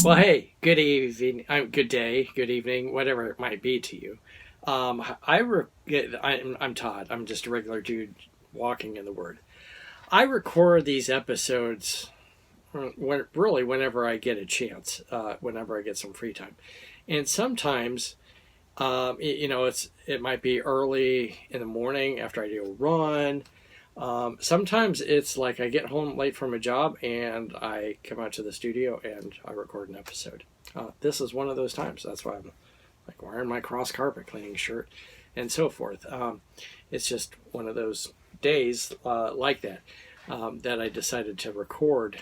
Well, hey, good evening, good day, good evening, whatever it might be to you. I'm Todd. I'm just a regular dude walking in the Word. I record these episodes whenever I get a chance, whenever I get some free time, and sometimes it might be early in the morning after I do a run. Sometimes it's like I get home late from a job and I come out to the studio and I record an episode. This is one of those times. That's why I'm like wearing my cross carpet cleaning shirt and so forth. It's just one of those days like that that I decided to record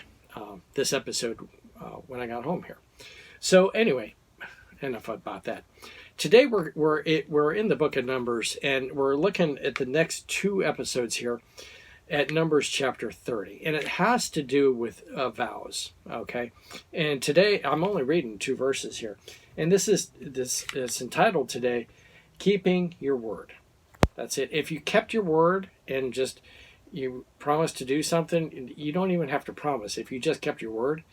this episode when I got home here. So anyway, enough about that. Today we're in the book of Numbers, and we're looking at the next two episodes here at Numbers chapter 30, and it has to do with vows. Okay, and today I'm only reading two verses here, and this is entitled today, "Keeping Your Word." That's it. If you kept your word and just you promised to do something, you don't even have to promise. If you just kept your word,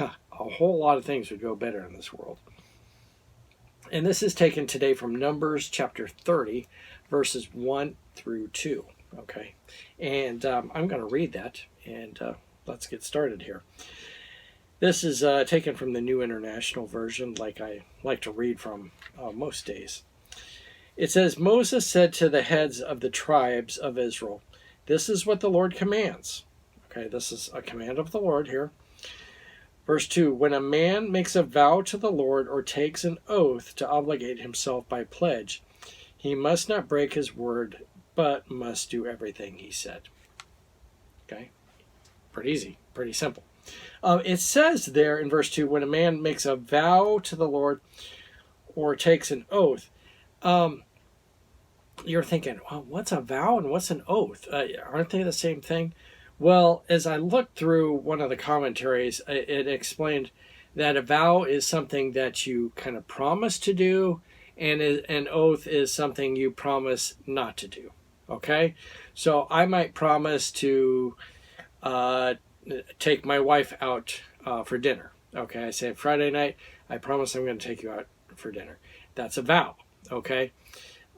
a whole lot of things would go better in this world. And this is taken today from Numbers chapter 30, verses 1 through 2. Okay. And I'm going to read that, and let's get started here. This is taken from the New International Version, like I like to read from most days. It says, Moses said to the heads of the tribes of Israel, "This is what the Lord commands." Okay, this is a command of the Lord here. Verse 2, when a man makes a vow to the Lord or takes an oath to obligate himself by pledge, he must not break his word, but must do everything he said. Okay? Pretty easy, pretty simple. It says there in verse 2, when a man makes a vow to the Lord or takes an oath, you're thinking, well, what's a vow and what's an oath? Aren't they the same thing? Well, as I looked through one of the commentaries, it explained that a vow is something that you kind of promise to do, and an oath is something you promise not to do. Okay? So I might promise to take my wife out for dinner. Okay? I say Friday night, I promise I'm going to take you out for dinner. That's a vow. Okay?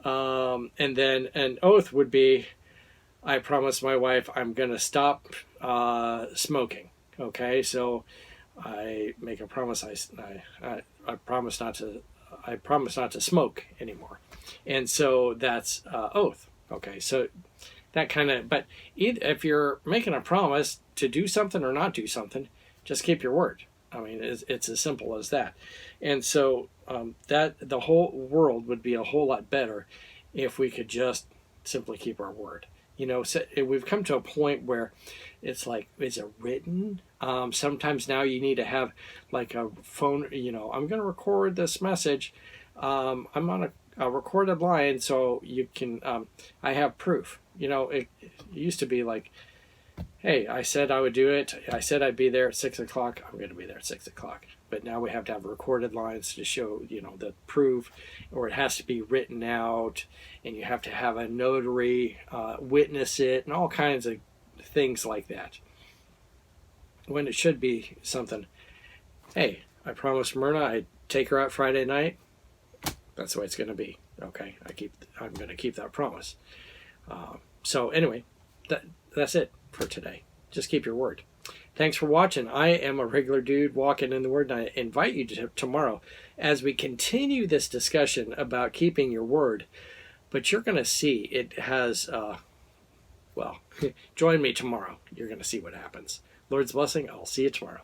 And then an oath would be, I promise my wife I'm going to stop smoking. Okay, so I make a promise. I promise not to. I promise not to smoke anymore, and so that's oath. Okay, so that kind of. But if you're making a promise to do something or not do something, just keep your word. I mean, it's as simple as that. And so that the whole world would be a whole lot better if we could just simply keep our word. You know, so we've come to a point where it's like, is it written? Sometimes now you need to have like a phone, I'm going to record this message. I'm on a recorded line, so you can, I have proof. It used to be like, hey, I said I would do it. I said I'd be there at 6 o'clock. I'm going to be there at 6 o'clock. But now we have to have recorded lines to show, the proof, or it has to be written out, and you have to have a notary witness it, and all kinds of things like that. When it should be something, hey, I promised Myrna I'd take her out Friday night. That's the way it's going to be. Okay, I'm going to keep that promise. So anyway, that's it for today. Just keep your word. Thanks for watching. I am a regular dude walking in the Word, and I invite you to tomorrow as we continue this discussion about keeping your word. But you're going to see it has, join me tomorrow. You're going to see what happens. Lord's blessing. I'll see you tomorrow.